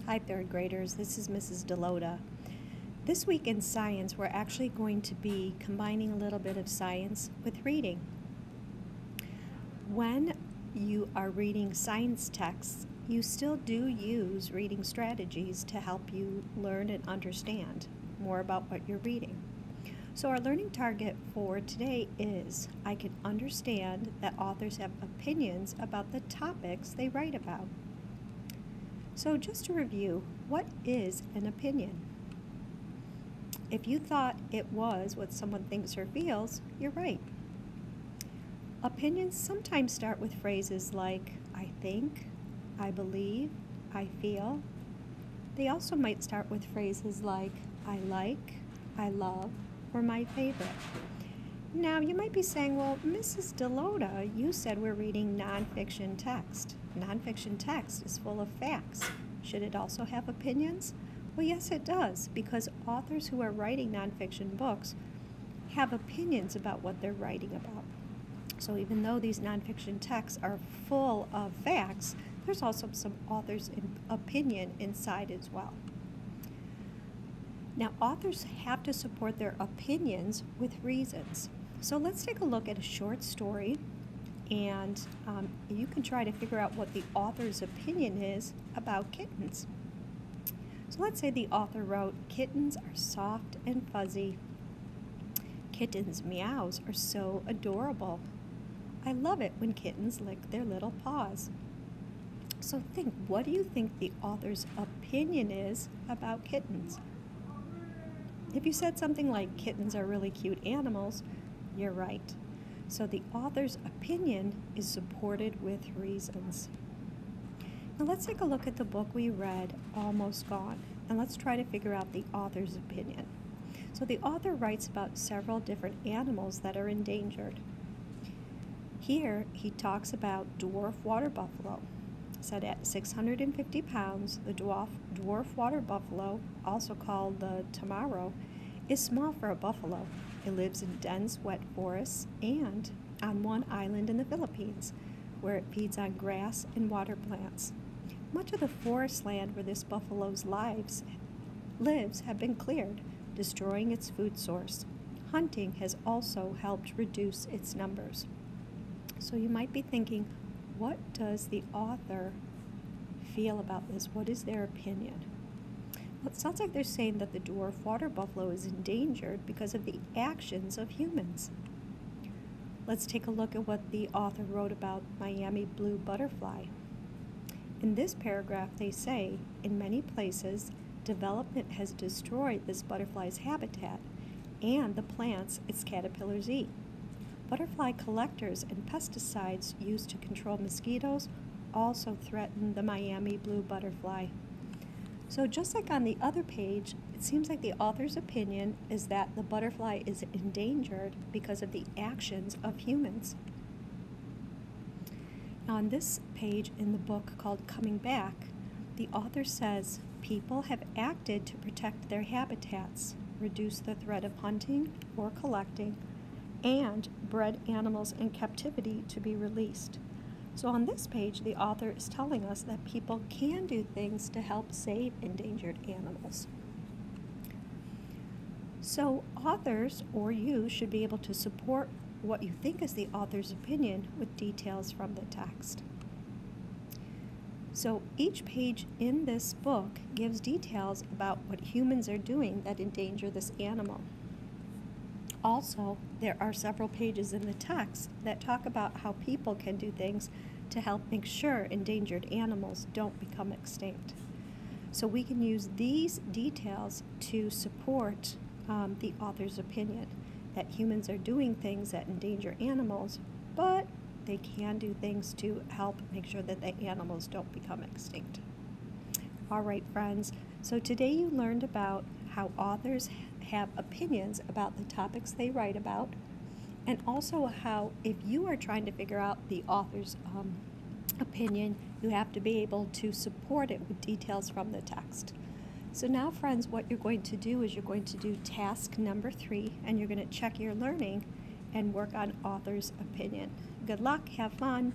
Hi, third graders. This is Mrs. Delota. This week in science, we're actually going to be combining a little bit of science with reading. When you are reading science texts, you still do use reading strategies to help you learn and understand more about what you're reading. So our learning target for today is I can understand that authors have opinions about the topics they write about. So just to review, what is an opinion? If you thought it was what someone thinks or feels, you're right. Opinions sometimes start with phrases like, I think, I believe, I feel. They also might start with phrases like, I like, I love, or my favorite. Now, you might be saying, well, Mrs. Delota, you said we're reading nonfiction text. Nonfiction text is full of facts. Should it also have opinions? Well, yes, it does, because authors who are writing nonfiction books have opinions about what they're writing about. So even though these nonfiction texts are full of facts, there's also some authors' opinion inside as well. Now, authors have to support their opinions with reasons. So let's take a look at a short story, and you can try to figure out what the author's opinion is about kittens. So let's say the author wrote, kittens are soft and fuzzy. Kittens' meows are so adorable. I love it when kittens lick their little paws. So think, what do you think the author's opinion is about kittens? If you said something like, kittens are really cute animals, you're right. So the author's opinion is supported with reasons. Now let's take a look at the book we read, Almost Gone, and let's try to figure out the author's opinion. So the author writes about several different animals that are endangered. Here he talks about dwarf water buffalo. Said at 650 pounds, the dwarf water buffalo, also called the tamaro, is small for a buffalo. It lives in dense, wet forests and on one island in the Philippines, where it feeds on grass and water plants. Much of the forest land where this buffalo's lives have been cleared, destroying its food source. Hunting has also helped reduce its numbers. So you might be thinking, what does the author feel about this? What is their opinion? Well, it sounds like they're saying that the dwarf water buffalo is endangered because of the actions of humans. Let's take a look at what the author wrote about Miami blue butterfly. In this paragraph, they say, in many places, development has destroyed this butterfly's habitat and the plants its caterpillars eat. Butterfly collectors and pesticides used to control mosquitoes also threaten the Miami blue butterfly. So just like on the other page, it seems like the author's opinion is that the butterfly is endangered because of the actions of humans. Now on this page in the book called Coming Back, the author says people have acted to protect their habitats, reduce the threat of hunting or collecting, and bred animals in captivity to be released. So on this page, the author is telling us that people can do things to help save endangered animals. So authors, or you, should be able to support what you think is the author's opinion with details from the text. So each page in this book gives details about what humans are doing that endanger this animal. Also, there are several pages in the text that talk about how people can do things to help make sure endangered animals don't become extinct. So we can use these details to support the author's opinion that humans are doing things that endanger animals, but they can do things to help make sure that the animals don't become extinct. All right, friends, so today you learned about how authors have opinions about the topics they write about, and also how if you are trying to figure out the author's opinion, you have to be able to support it with details from the text. So now, friends, what you're going to do is you're going to do task number 3, and you're going to check your learning and work on author's opinion. Good luck, have fun.